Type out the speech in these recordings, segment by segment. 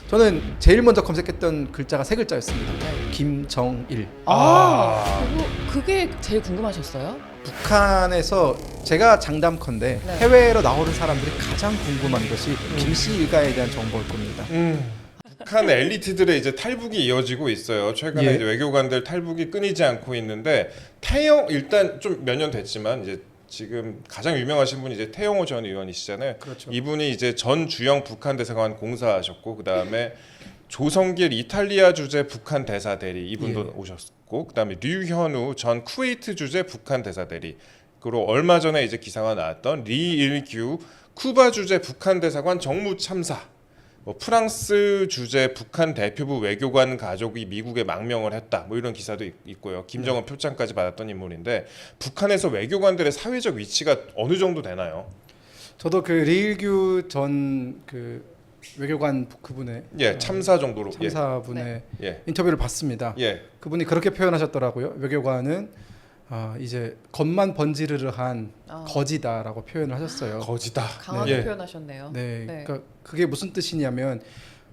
저는 제일 먼저 검색했던 글자가 세 글자였습니다. 네. 김정일. 그게 제일 궁금하셨어요? 북한에서 제가 장담컨대 네. 해외로 나오는 사람들이 가장 궁금한 것이 김씨 일가에 대한 정보일 겁니다. 북한 엘리트들의 이제 탈북이 이어지고 있어요. 최근에 예. 이제 외교관들 탈북이 끊이지 않고 있는데 일단 좀 몇 년 됐지만 이제 지금 가장 유명하신 분이 이제 태영호 전 의원이시잖아요. 그렇죠. 이분이 이제 전 주영 북한 대사관 공사하셨고 그다음에 조성길 이탈리아 주재 북한 대사 대리 이분도 예. 오셨고 그다음에 류현우 전 쿠웨이트 주재 북한 대사 대리 그리고 얼마 전에 이제 기사가 나왔던 리일규 쿠바 주재 북한 대사관 정무 참사 뭐 프랑스 주재 북한 대표부 외교관 가족이 미국에 망명을 했다 뭐 이런 기사도 있고요. 김정은 표창까지 받았던 인물인데 북한에서 외교관들의 사회적 위치가 어느 정도 되나요? 저도 그 리일규 전 그 외교관 그분의 참사 정도로 참사분의 예. 인터뷰를 봤습니다. 예. 그분이 그렇게 표현하셨더라고요. 외교관은 이제 겉만 번지르르한 거지다라고 표현을 하셨어요. 거지다. 강하게 네. 표현하셨네요. 네, 네. 그러니까 그게 무슨 뜻이냐면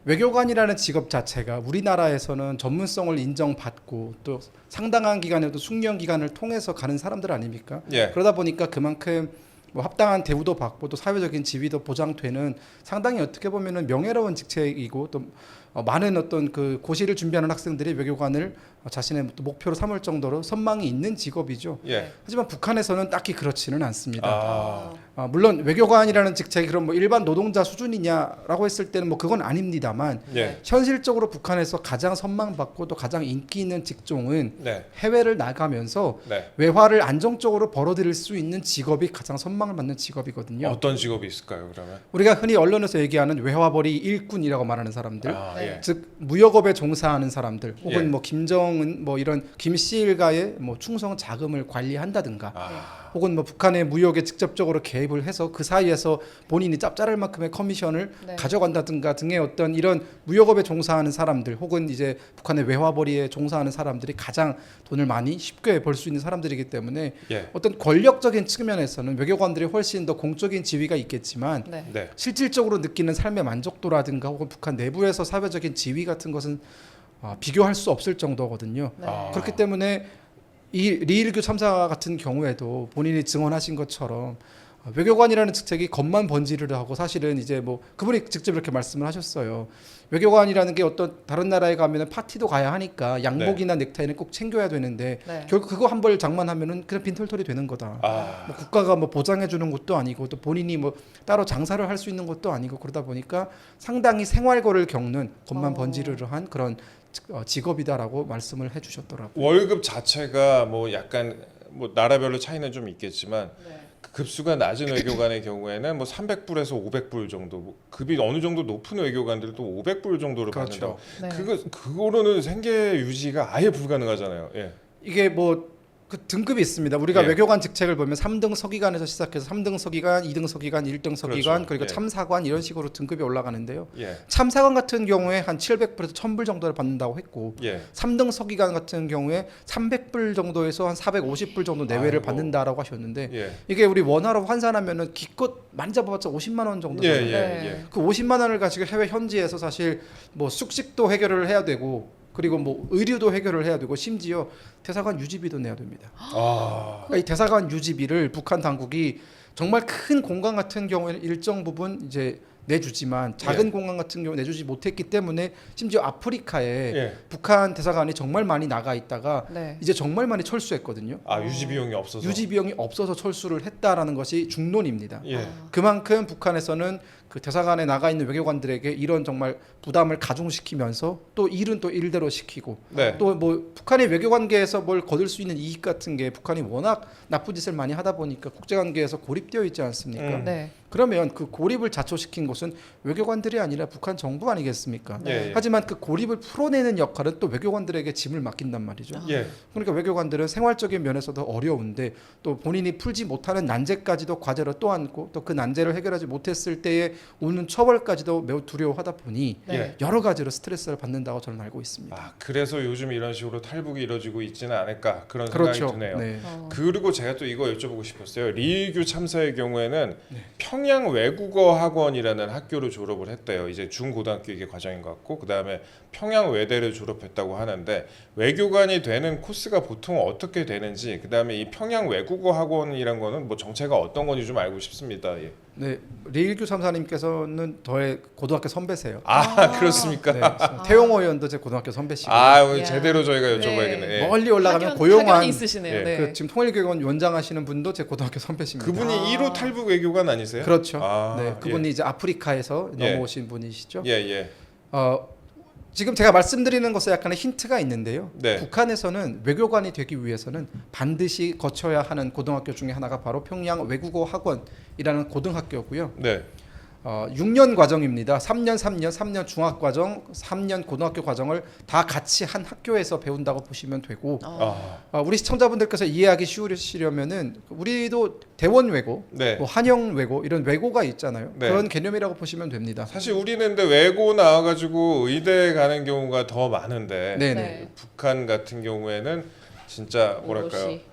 외교관이라는 직업 자체가 우리나라에서는 전문성을 인정받고 또 상당한 기간에도 숙련 기간을 통해서 가는 사람들 아닙니까? 예. 그러다 보니까 그만큼 뭐 합당한 대우도 받고 또 사회적인 지위도 보장되는 상당히 어떻게 보면은 명예로운 직책이고 또 많은 어떤 그 고시를 준비하는 학생들이 외교관을 자신의 목표로 삼을 정도로 선망이 있는 직업이죠. 예. 하지만 북한에서는 딱히 그렇지는 않습니다. 물론 외교관이라는 직책이 그럼 뭐 일반 노동자 수준이냐라고 했을 때는 뭐 그건 아닙니다만 예. 현실적으로 북한에서 가장 선망받고 또 가장 인기 있는 직종은 네. 해외를 나가면서 네. 외화를 안정적으로 벌어들일 수 있는 직업이 가장 선망을 받는 직업이거든요. 어떤 직업이 있을까요, 그러면? 우리가 흔히 언론에서 얘기하는 외화벌이 일꾼이라고 말하는 사람들, 예. 즉 무역업에 종사하는 사람들, 혹은 예. 뭐 김정은 뭐 이런 김씨 일가의 뭐 충성 자금을 관리한다든가, 혹은 뭐 북한의 무역에 직접적으로 개입을 해서 그 사이에서 본인이 짭짤할 만큼의 커미션을 네. 가져간다든가 등의 어떤 이런 무역업에 종사하는 사람들, 혹은 이제 북한의 외화벌이에 종사하는 사람들이 가장 돈을 많이 쉽게 벌 수 있는 사람들이기 때문에 예. 어떤 권력적인 측면에서는 외교관들이 훨씬 더 공적인 지위가 있겠지만 네. 네. 실질적으로 느끼는 삶의 만족도라든가 혹은 북한 내부에서 사회적인 지위 같은 것은 비교할 수 없을 정도거든요. 네. 그렇기 때문에 이 리일규 참사 같은 경우에도 본인이 증언하신 것처럼 외교관이라는 직책이 겉만 번지르르 하고 사실은 이제 뭐 그분이 직접 이렇게 말씀을 하셨어요. 외교관이라는 게 어떤 다른 나라에 가면은 파티도 가야 하니까 양복이나 넥타이는 꼭 챙겨야 되는데 네. 결국 그거 한 벌 장만하면은 그냥 빈털털이 되는 거다. 뭐 국가가 뭐 보장해 주는 것도 아니고 또 본인이 뭐 따로 장사를 할 수 있는 것도 아니고 그러다 보니까 상당히 생활고를 겪는 겉만 번지르르한 그런 직업이다라고 말씀을 해주셨더라고요. 월급 자체가 뭐 약간 뭐 나라별로 차이는 좀 있겠지만 그 급수가 낮은 외교관의 경우에는 뭐 300불에서 500불 정도, 뭐 급이 어느 정도 높은 외교관들도 500불 정도를 그렇죠. 받는다. 네. 그거로는 생계 유지가 아예 불가능하잖아요. 예. 이게 뭐 그 등급이 있습니다. 우리가 예. 외교관 직책을 보면 3등 서기관에서 시작해서 3등 서기관, 2등 서기관, 1등 서기관, 그렇죠. 그리고 예. 참사관 이런 식으로 등급이 올라가는데요. 예. 참사관 같은 경우에 한 700불에서 1000불 정도를 받는다고 했고 예. 3등 서기관 같은 경우에 300불 정도에서 한 450불 정도 내외를 아이고. 받는다라고 하셨는데 예. 이게 우리 원화로 환산하면은 기껏 많이 잡아봤자 50만 원 정도. 예. 되거든요. 예. 네. 예. 그 50만 원을 가지고 해외 현지에서 사실 뭐 숙식도 해결을 해야 되고 그리고 뭐 의료도 해결을 해야 되고 심지어 대사관 유지비도 내야 됩니다. 그러니까 이 대사관 유지비를 북한 당국이 정말 큰 공간 같은 경우에는 일정 부분 이제 내주지만 작은 공간 같은 경우 내주지 못했기 때문에 심지어 아프리카에 예. 북한 대사관이 정말 많이 나가 있다가 네. 이제 정말 많이 철수했거든요. 유지 비용이 없어서. 유지 비용이 없어서 철수를 했다라는 것이 중론입니다. 예. 그만큼 북한에서는 그 대사관에 나가 있는 외교관들에게 이런 정말 부담을 가중시키면서 또 일은 또 일대로 시키고 네. 또 뭐 북한의 외교관계에서 뭘 거둘 수 있는 이익 같은 게 북한이 워낙 나쁜 짓을 많이 하다 보니까 국제관계에서 고립되어 있지 않습니까? 네. 그러면 그 고립을 자초시킨 것은 외교관들이 아니라 북한 정부 아니겠습니까? 예. 하지만 그 고립을 풀어내는 역할은 또 외교관들에게 짐을 맡긴단 말이죠. 예. 그러니까 외교관들은 생활적인 면에서도 어려운데 또 본인이 풀지 못하는 난제까지도 과제로 또 안고 또 그 난제를 해결하지 못했을 때의 오는 처벌까지도 매우 두려워하다 보니 네. 여러 가지로 스트레스를 받는다고 저는 알고 있습니다. 아, 그래서 요즘 이런 식으로 탈북이 이루어지고 있지는 않을까 그런 그렇죠. 생각이 드네요. 네. 그리고 제가 또 이거 여쭤보고 싶었어요. 리일규 참사의 경우에는 네. 평양 외국어 학원이라는 학교를 졸업을 했대요. 이제 중고등학교 이게 과정인 것 같고 그 다음에 평양 외대를 졸업했다고 하는데 외교관이 되는 코스가 보통 어떻게 되는지 그 다음에 이 평양 외국어 학원이란 거는 뭐 정체가 어떤 건지 좀 알고 싶습니다. 예. 네, 리일규 참사님께서는 저의 고등학교 선배세요. 그렇습니까? 네, 태용호 의원도 제 고등학교 선배시고 오늘 야. 제대로 저희가 네. 여쭤봐야겠네. 예. 멀리 올라가면 학연이 고용한 있으시네요. 예, 네. 그 지금 통일교육원 원장하시는 분도 제 고등학교 선배십니다. 그분이 1호 탈북 외교관 아니세요? 그렇죠. 아, 네, 그분이 이제 아프리카에서 예. 넘어오신 분이시죠. 예. 지금 제가 말씀드리는 것에 약간의 힌트가 있는데요. 네. 북한에서는 외교관이 되기 위해서는 반드시 거쳐야 하는 고등학교 중에 하나가 바로 평양 외국어 학원이라는 고등학교고요. 네. 6년 과정입니다. 3년 중학 과정, 3년 고등학교 과정을 다 같이 한 학교에서 배운다고 보시면 되고 우리 시청자분들께서 이해하기 쉬우시려면은 우리도 대원 외고, 네. 뭐 한영 외고 이런 외고가 있잖아요. 네. 그런 개념이라고 보시면 됩니다. 사실 우리는 근데 외고 나와가지고 의대 가는 경우가 더 많은데 네네. 네. 북한 같은 경우에는 진짜 뭐랄까요? 오롯이.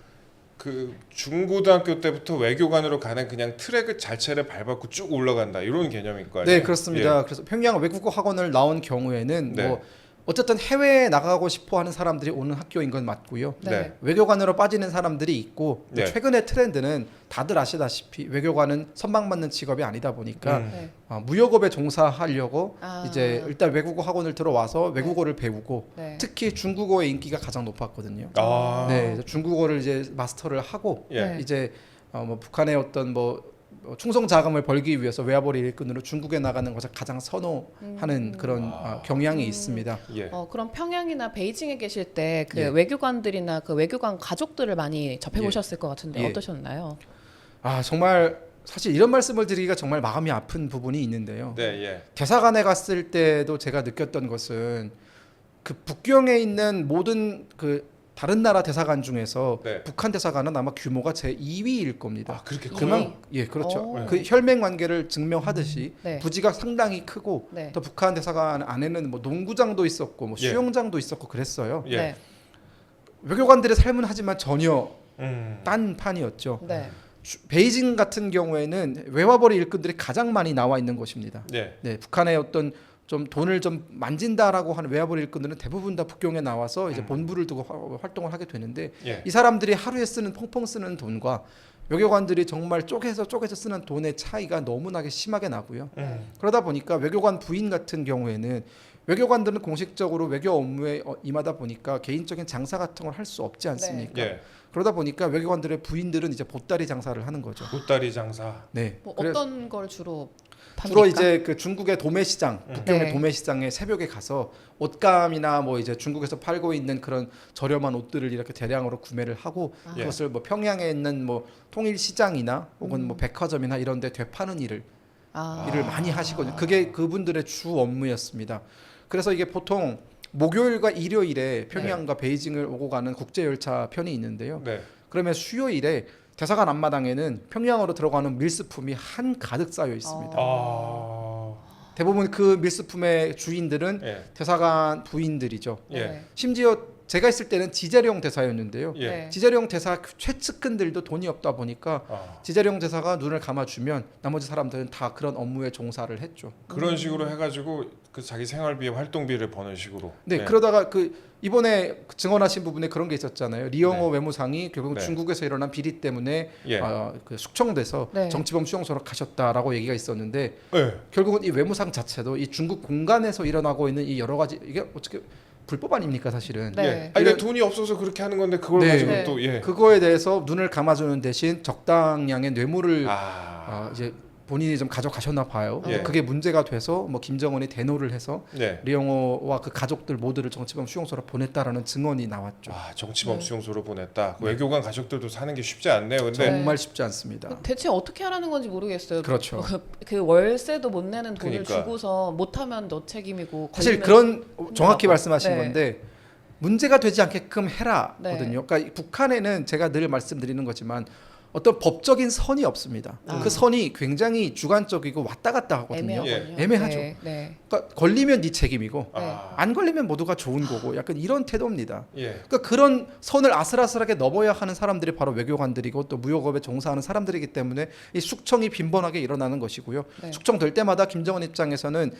그 중고등학교 때부터 외교관으로 가는 그냥 트랙 자체를 밟았고 쭉 올라간다 이런 개념일 거 아니에요? 네, 그렇습니다. 그래서 평양 외국어 학원을 나온 경우에는 네. 뭐 어쨌든 해외에 나가고 싶어 하는 사람들이 오는 학교인 건 맞고요. 네. 외교관으로 빠지는 사람들이 있고 네. 최근의 트렌드는 다들 아시다시피 외교관은 선망받는 직업이 아니다 보니까 네. 무역업에 종사하려고 아. 이제 일단 외국어 학원을 들어와서 외국어를 배우고 네. 특히 중국어의 인기가 가장 높았거든요. 네. 그래서 중국어를 이제 마스터를 하고 예. 이제 뭐 북한의 어떤 뭐 충성 자금을 벌기 위해서 외화벌이 일꾼으로 중국에 나가는 것을 가장 선호하는 그런 경향이 있습니다. 예. 그럼 평양이나 베이징에 계실 때 그 예. 외교관들이나 그 외교관 가족들을 많이 접해 보셨을 것 같은데 예. 어떠셨나요? 정말 사실 이런 말씀을 드리기가 정말 마음이 아픈 부분이 있는데요. 네, 예. 대사관에 갔을 때도 제가 느꼈던 것은 그 북경에 있는 모든 그 다른 나라 대사관 중에서 네. 북한 대사관은 아마 규모가 제 2위일 겁니다. 그렇게 커요? 예, 그렇죠. 오. 그 혈맹 관계를 증명하듯이 네. 부지가 상당히 크고 네. 또 북한 대사관 안에는 뭐 농구장도 있었고 뭐 예. 수영장도 있었고 그랬어요. 예. 네. 외교관들의 삶은 하지만 전혀 음. 딴 판이었죠. 네. 베이징 같은 경우에는 외화벌이 일꾼들이 가장 많이 나와 있는 곳입니다. 네. 네, 북한의 어떤 좀 돈을 좀 만진다라고 하는 외화벌이 일꾼들은 대부분 다 북경에 나와서 이제 본부를 두고 활동을 하게 되는데 예. 이 사람들이 하루에 쓰는 펑펑 쓰는 돈과 외교관들이 정말 쪼개서 쓰는 돈의 차이가 너무나게 심하게 나고요. 그러다 보니까 외교관 부인 같은 경우에는 외교관들은 공식적으로 외교 업무에 임하다 보니까 개인적인 장사 같은 걸 할 수 없지 않습니까? 예. 그러다 보니까 외교관들의 부인들은 이제 보따리 장사를 하는 거죠. 보따리 장사. 네. 뭐 그래서 어떤 걸 주로 팝니까? 주로 이제 그 중국의 도매시장, 북경의 네. 도매시장에 새벽에 가서 옷감이나 뭐 이제 중국에서 팔고 있는 그런 저렴한 옷들을 이렇게 대량으로 구매를 하고 아. 그것을 뭐 평양에 있는 뭐 통일시장이나 혹은 뭐 백화점이나 이런 데 되파는 일을 많이 하시거든요. 그게 그분들의 주 업무였습니다. 그래서 이게 보통 목요일과 일요일에 평양과 베이징을 오고 가는 국제 열차 편이 있는데요. 네. 그러면 수요일에 대사관 앞마당에는 평양으로 들어가는 밀수품이 한 가득 쌓여 있습니다. 대부분 그 밀수품의 주인들은 예. 대사관 부인들이죠. 예. 네. 심지어 제가 있을 때는 지재령 대사였는데요. 예. 네. 지재령 대사 최측근들도 돈이 없다 보니까 지재령 대사가 눈을 감아주면 나머지 사람들은 다 그런 업무에 종사를 했죠. 그런 식으로 해가지고 그 자기 생활비, 활동비를 버는 식으로. 네, 그러다가 그 이번에 증언하신 부분에 그런 게 있었잖아요. 리영호 네. 외무상이 결국 네. 중국에서 일어난 비리 때문에 예. 그 숙청돼서 네. 정치범 수용소로 가셨다라고 얘기가 있었는데 예. 결국은 이 외무상 자체도 이 중국 공간에서 일어나고 있는 이 여러 가지 이게 어떻게 불법 아닙니까 사실은. 네. 예. 아니, 근데 돈이 없어서 그렇게 하는 건데 그걸 네. 가지고 네. 또 예. 그거에 대해서 눈을 감아주는 대신 적당량의 뇌물을 아. 이제 본인이 좀 가져가셨나 봐요. 예. 그게 문제가 돼서 뭐 김정은이 대노를 해서 네. 리영호와 그 가족들 모두를 정치범 수용소로 보냈다라는 증언이 나왔죠. 정치범 네. 수용소로 보냈다. 그 외교관 가족들도 사는 게 쉽지 않네요. 근데 정말 쉽지 않습니다. 대체 어떻게 하라는 건지 모르겠어요. 그렇죠. 그 월세도 못 내는 돈을 그러니까. 주고서 못하면 너 책임이고 사실 걸리면 그런 정확히 말씀하신 네. 건데 문제가 되지 않게끔 해라거든요. 네. 그러니까 북한에는 제가 늘 말씀드리는 거지만 어떤 법적인 선이 없습니다. 아. 그 선이 굉장히 주관적이고 왔다 갔다 하거든요. 애매하군요. 애매하죠. 네. 네. 그러니까 걸리면 네 책임이고 아. 안 걸리면 모두가 좋은 거고 약간 이런 태도입니다. 예. 그러니까 그런 선을 아슬아슬하게 넘어야 하는 사람들이 바로 외교관들이고 또 무역업에 종사하는 사람들이기 때문에 이 숙청이 빈번하게 일어나는 것이고요. 네. 숙청될 때마다 김정은 입장에서는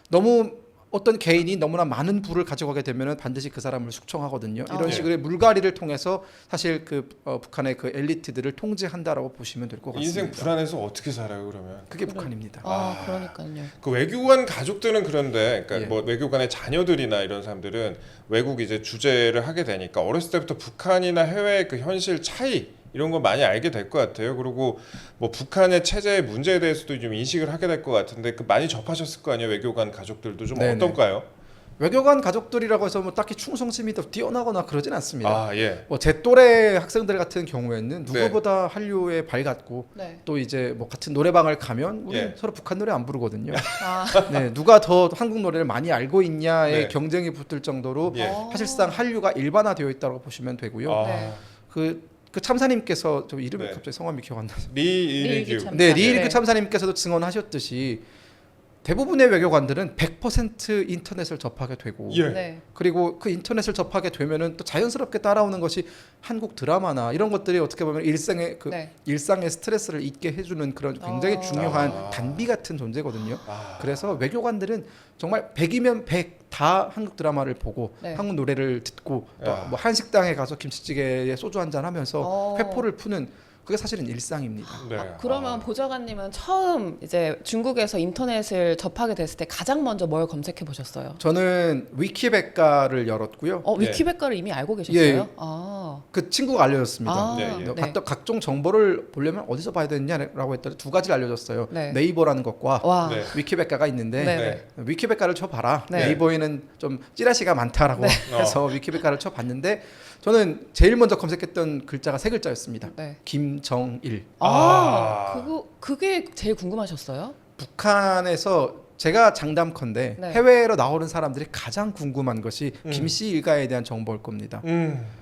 너무 어떤 개인이 너무나 많은 부를 가져가게 되면 반드시 그 사람을 숙청하거든요. 이런 아. 식의 물갈이를 통해서 사실 북한의 그 엘리트들을 통제한다라고 보시면 될 것 같습니다. 인생 불안해서 어떻게 살아요 그러면? 그게 북한입니다. 아, 그러니까요. 그 외교관 가족들은 그런데 그러니까 예. 뭐 외교관의 자녀들이나 이런 사람들은 외국 이제 주재를 하게 되니까 어렸을 때부터 북한이나 해외의 그 현실 차이 이런 거 많이 알게 될 것 같아요. 그리고 뭐 북한의 체제의 문제에 대해서도 좀 인식을 하게 될 것 같은데 그 많이 접하셨을 거 아니에요. 외교관 가족들도 좀 네네. 어떤가요? 외교관 가족들이라고 해서 뭐 딱히 충성심이 더 뛰어나거나 그러진 않습니다. 아 예. 뭐 제 또래 학생들 같은 경우에는 네. 누구보다 한류에 밝았고 네. 또 이제 뭐 같은 노래방을 가면 우리 예. 서로 북한 노래 안 부르거든요. 아, 네, 누가 더 한국 노래를 많이 알고 있냐의 네. 경쟁이 붙을 정도로 예. 사실상 한류가 일반화되어 있다고 보시면 되고요. 아, 네. 그 참사님께서 저 이름이 네. 갑자기 성함이 기억 안 나서. 리일규. 리일규 참- 네, 네. 리일그 참사님께서도 증언하셨듯이 대부분의 외교관들은 100% 인터넷을 접하게 되고 예. 네. 그리고 그 인터넷을 접하게 되면은 또 자연스럽게 따라오는 것이 한국 드라마나 이런 것들이 어떻게 보면 일상의 네. 일상의 스트레스를 잊게 해주는 그런 굉장히 중요한 아. 단비 같은 존재거든요. 아, 그래서 외교관들은 정말 100이면 100 다 한국 드라마를 보고 네. 한국 노래를 듣고 또 야. 뭐 한식당에 가서 김치찌개에 소주 한잔 하면서 어. 회포를 푸는 그게 사실은 일상입니다. 네. 그러면 아. 보좌관님은 처음 이제 중국에서 인터넷을 접하게 됐을 때 가장 먼저 뭘 검색해 보셨어요? 저는 위키백과를 열었고요. 위키백과를 이미 알고 계셨어요? 예. 아, 그 친구가 알려줬습니다. 아, 네, 예. 네. 각종 정보를 보려면 어디서 봐야 되느냐라고 했더니 두 가지를 알려줬어요. 네. 네이버라는 것과 와, 네. 위키백과가 있는데 네. 네. 위키백과를 쳐봐라. 네. 네이버에는 좀 찌라시가 많다라고 네. 해서 위키백과를 쳐봤는데 저는 제일 먼저 검색했던 글자가 세 글자였습니다. 네. 김정일. 아. 그게 제일 궁금하셨어요? 북한에서 제가 장담컨대 네. 해외로 나오는 사람들이 가장 궁금한 것이 음. 김씨 일가에 대한 정보일 겁니다.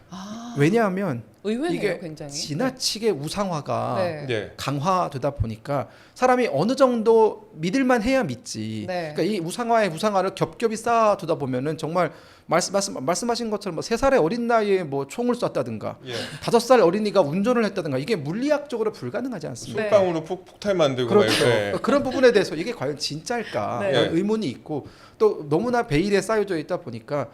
아, 왜냐하면 의외네요, 이게 굉장히. 지나치게 우상화가 네. 예. 강화되다 보니까 사람이 어느 정도 믿을만 해야 믿지. 네. 그러니까 이 우상화를 겹겹이 쌓아두다 보면은 정말 말씀하신 것처럼 뭐 3살의 어린 나이에 뭐 총을 쐈다든가 예. 5살 어린이가 운전을 했다든가 이게 물리학적으로 불가능하지 않습니다. 네. 솔방울로 폭탄 만들고 막 그렇죠. 이렇게. 그런 부분에 대해서 이게 과연 진짜일까 네. 이런 의문이 있고 또 너무나 베일에 쌓여져 있다 보니까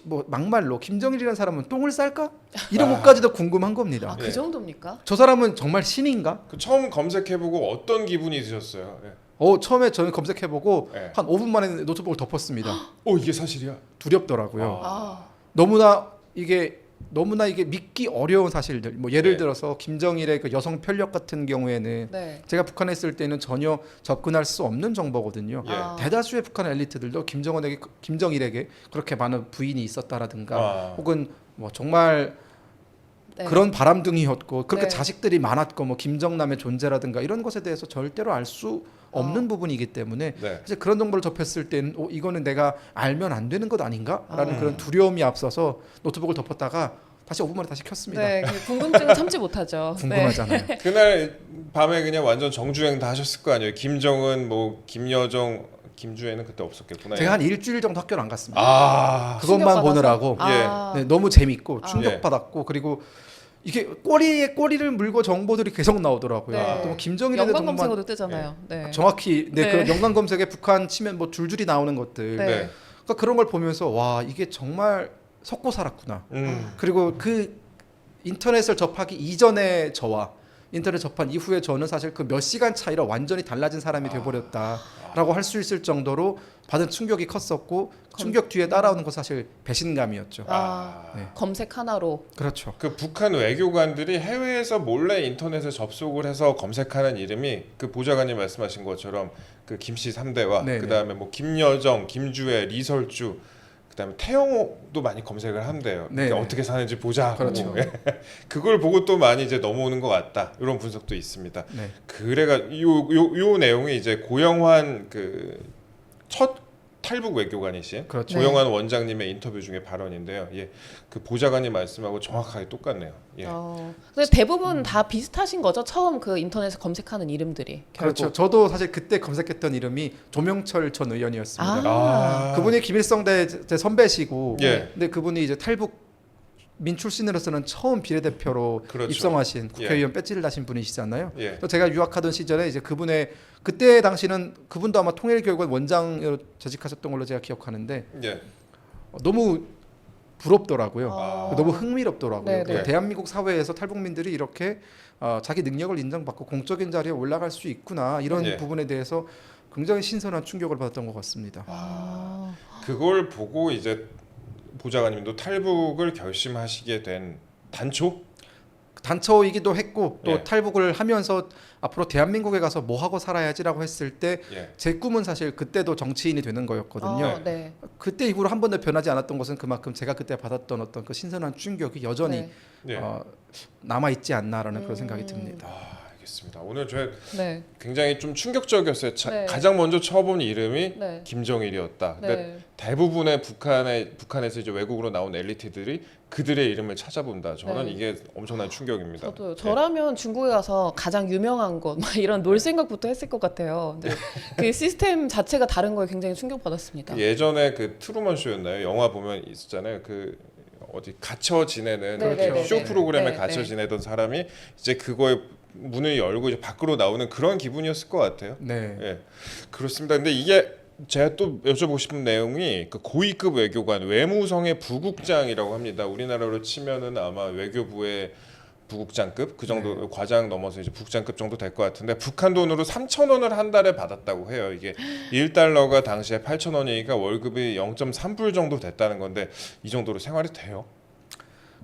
뭐 막말로 김정일이라는 사람은 똥을 쌀까? 이런 것까지도 궁금한 겁니다. 아, 예. 그 정도입니까? 저 사람은 정말 신인가? 그 처음 검색해보고 어떤 기분이 드셨어요? 예. 처음에 저는 검색해보고 네. 한 5분 만에 노트북을 덮었습니다. 이게 사실이야? 두렵더라고요. 아, 너무나 이게 믿기 어려운 사실들. 뭐 예를 네. 들어서 김정일의 그 여성 편력 같은 경우에는 네. 제가 북한에 있을 때는 전혀 접근할 수 없는 정보거든요. 예. 아. 대다수의 북한 엘리트들도 김정일에게 그렇게 많은 부인이 있었다라든가 아. 혹은 뭐 정말 네. 그런 바람둥이였고 그렇게 네. 자식들이 많았고 뭐 김정남의 존재라든가 이런 것에 대해서 절대로 알 수 없는 부분이기 때문에 네. 사실 그런 정보를 접했을 때는 이거는 내가 알면 안 되는 것 아닌가라는 아. 그런 두려움이 앞서서 노트북을 덮었다가 다시 5분 만에 다시 켰습니다. 네, 그 궁금증은 참지 못하죠. 궁금하잖아요. 그날 밤에 그냥 완전 정주행 다 하셨을 거 아니에요? 김정은, 뭐 김여정, 김주애는 그때 없었겠구나. 제가 한 일주일 정도 학교를 안 갔습니다. 아, 그것만 충격받아서? 보느라고 아, 네, 너무 재밌고 아. 충격받았고 그리고 이게 꼬리를 물고 정보들이 계속 나오더라고요. 네. 또 뭐 김정일에 대해 연관 정말 검색어도 뜨잖아요. 네. 정확히 네. 그런 연관 검색에 북한 치면 뭐 줄줄이 나오는 것들 네. 네. 그러니까 그런 걸 보면서 와 이게 정말 속고 살았구나. 그리고 그 인터넷을 접하기 이전에 저와 인터넷 접한 이후에 저는 사실 그 몇 시간 차이로 완전히 달라진 사람이 돼버렸다라고 할 수 있을 정도로 받은 충격이 컸었고 충격 뒤에 따라오는 건 사실 배신감이었죠. 네. 검색 하나로. 그렇죠. 그 북한 외교관들이 해외에서 몰래 인터넷에 접속을 해서 검색하는 이름이 그 보좌관님 말씀하신 것처럼 그 김씨 3대와 네네. 그다음에 뭐 김여정, 김주애, 리설주 그다음에 태영호도 많이 검색을 한대요. 네네. 그러니까 어떻게 사는지 보자. 그렇죠. 그걸 보고 또 많이 이제 넘어오는 것 같다. 이런 분석도 있습니다. 네. 그래가 요 내용이 이제 고영환 그 첫 탈북 외교관이신 그렇죠. 고영환 원장님의 인터뷰 중에 발언인데요. 예, 그 보좌관님 말씀하고 정확하게 똑같네요. 예. 근데 대부분 다 비슷하신 거죠? 처음 그 인터넷에 검색하는 이름들이. 결국. 그렇죠. 저도 사실 그때 검색했던 이름이 조명철 전 의원이었습니다. 아. 그분이 김일성대 제 선배시고, 예. 근데 그분이 이제 탈북 민 출신으로서는 처음 비례대표로 그렇죠. 입성하신 국회의원 배지를 다신 분이시잖아요. 예. 그래서 제가 유학하던 시절에 이제 그분의 그때 당시는 그분도 아마 통일교육원 원장으로 재직하셨던 걸로 제가 기억하는데 예. 너무 부럽더라고요. 아. 너무 흥미롭더라고요. 네, 그러니까 네. 대한민국 사회에서 탈북민들이 이렇게 자기 능력을 인정받고 공적인 자리에 올라갈 수 있구나 이런 예. 부분에 대해서 굉장히 신선한 충격을 받았던 것 같습니다. 그걸 보고 이제 보좌관님도 탈북을 결심하시게 된 단초? 단초이기도 했고 또 예. 탈북을 하면서 앞으로 대한민국에 가서 뭐 하고 살아야지라고 했을 때 제 예. 꿈은 사실 그때도 정치인이 되는 거였거든요. 네. 그때 이후로 한 번도 변하지 않았던 것은 그만큼 제가 그때 받았던 어떤 그 신선한 충격이 여전히 네. 예. 남아 있지 않나라는 그런 생각이 듭니다. 알겠습니다. 오늘 저 네. 굉장히 좀 충격적이었어요. 네. 가장 먼저 쳐본 이름이 네. 김정일이었다. 근데 네. 대부분의 북한에서 이제 외국으로 나온 엘리트들이 그들의 이름을 찾아본다. 저는 네. 이게 엄청난 충격입니다. 저도요. 예. 저라면 중국에 가서 가장 유명한 곳 막 이런 놀 생각부터 했을 것 같아요. 근데 그 시스템 자체가 다른 거에 굉장히 충격받았습니다. 예전에 그 트루먼 쇼였나요? 영화 보면 있었잖아요. 그 어디 갇혀 지내는 네, 네, 네, 쇼 네. 프로그램에 네, 갇혀 네. 지내던 사람이 이제 그거에 문을 열고 이제 밖으로 나오는 그런 기분이었을 것 같아요. 네. 예, 그렇습니다. 근데 이게 제가 또 여쭤보고 싶은 내용이 그 고위급 외교관 외무성의 부국장이라고 합니다. 우리나라로 치면은 아마 외교부의 부국장급 그 정도 과장 넘어서 이제 부국장급 정도 될 것 같은데 북한 돈으로 3,000원을 한 달에 받았다고 해요. 이게 1달러가 당시에 8,000원이니까 월급이 0.3불 정도 됐다는 건데 이 정도로 생활이 돼요?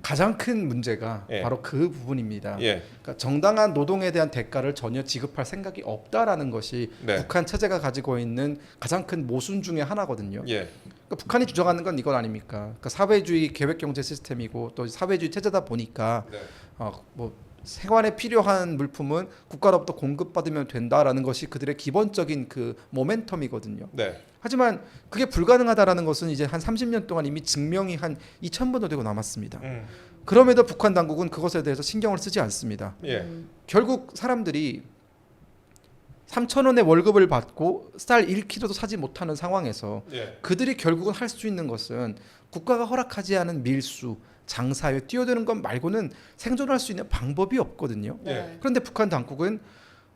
가장 큰 문제가 예. 바로 그 부분입니다. 예, 그러니까 정당한 노동에 대한 대가를 전혀 지급할 생각이 없다라는 것이 네, 북한 체제가 가지고 있는 가장 큰 모순 중에 하나거든요. 예, 그러니까 북한이 주장하는 건 이건 아닙니까? 그러니까 사회주의 계획 경제 시스템이고 또 사회주의 체제다 보니까 네, 뭐 생활에 필요한 물품은 국가로부터 공급받으면 된다라는 것이 그들의 기본적인 그 모멘텀이거든요. 네, 하지만 그게 불가능하다라는 것은 이제 한 30년 동안 이미 증명이 한 2,000번도 되고 남았습니다. 그럼에도 북한 당국은 그것에 대해서 신경을 쓰지 않습니다. 예, 결국 사람들이 3,000원의 월급을 받고 쌀 1kg도 사지 못하는 상황에서 예, 그들이 결국은 할 수 있는 것은 국가가 허락하지 않은 밀수, 장사에 뛰어드는 것 말고는 생존할 수 있는 방법이 없거든요. 예. 그런데 북한 당국은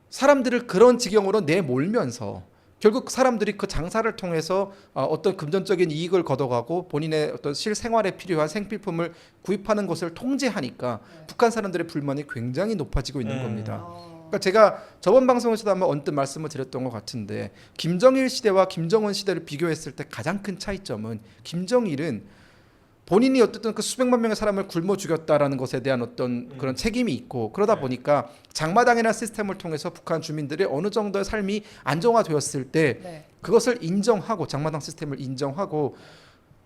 사람들을 그런 지경으로 내몰면서 결국 사람들이 그 장사를 통해서 어떤 금전적인 이익을 걷어가고 본인의 어떤 실생활에 필요한 생필품을 구입하는 것을 통제하니까 북한 사람들의 불만이 굉장히 높아지고 있는 겁니다. 그러니까 제가 저번 방송에서도 한번 언뜻 말씀을 드렸던 것 같은데 김정일 시대와 김정은 시대를 비교했을 때 가장 큰 차이점은 김정일은 본인이 어쨌든 그 수백만 명의 사람을 굶어 죽였다라는 것에 대한 어떤 그런 책임이 있고 그러다 보니까 장마당이나 시스템을 통해서 북한 주민들의 어느 정도의 삶이 안정화되었을 때 네. 그것을 인정하고 장마당 시스템을 인정하고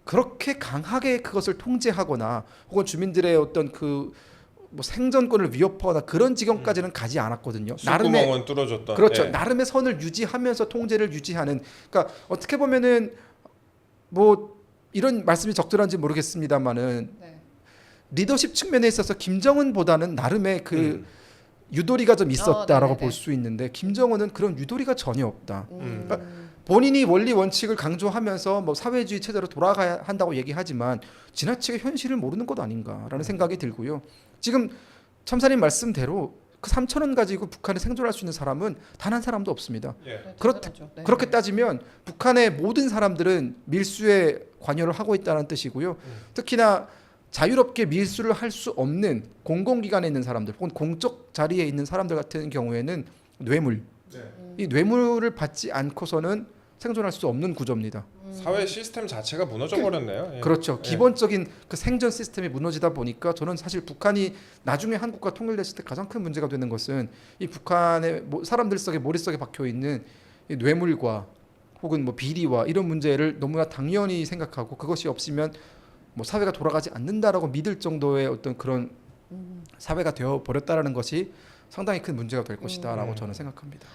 그렇게 강하게 그것을 통제하거나 혹은 주민들의 어떤 그 뭐 생존권을 위협하거나 그런 지경까지는 가지 않았거든요. 술구멍은 뚫어줬던. 그렇죠. 예. 나름의 선을 유지하면서 통제를 유지하는. 그러니까 어떻게 보면은 뭐 이런 말씀이 적절한지 모르겠습니다만은 네. 리더십 측면에 있어서 김정은보다는 나름의 그 유도리가 좀 있었다라고 네네네. 볼 수 있는데 김정은은 그런 유도리가 전혀 없다. 음. 그러니까 본인이 원리 원칙을 강조하면서 뭐 사회주의 체제로 돌아가야 한다고 얘기하지만 지나치게 현실을 모르는 것 아닌가라는 생각이 들고요. 지금 참사님 말씀대로 그 3,000원 가지고 북한에 생존할 수 있는 사람은 단 한 사람도 없습니다. 예. 네, 그렇- 당연하죠. 네. 그렇게 따지면 북한의 모든 사람들은 밀수에 관여를 하고 있다는 뜻이고요. 특히나 자유롭게 밀수를 할 수 없는 공공기관에 있는 사람들 혹은 공적 자리에 있는 사람들 같은 경우에는 뇌물, 이 뇌물을 받지 않고서는 생존할 수 없는 구조입니다. 사회 시스템 자체가 무너져 버렸네요. 예. 그렇죠. 예. 기본적인 그 생존 시스템이 무너지다 보니까 저는 사실 북한이 나중에 한국과 통일됐을 때 가장 큰 문제가 되는 것은 이 북한의 사람들 속에 머릿속에 박혀 있는 이 뇌물과 혹은 뭐 비리와 이런 문제를 너무나 당연히 생각하고 그것이 없으면 뭐 사회가 돌아가지 않는다라고 믿을 정도의 어떤 그런 사회가 되어 버렸다라는 것이 상당히 큰 문제가 될 것이다라고 저는 생각합니다.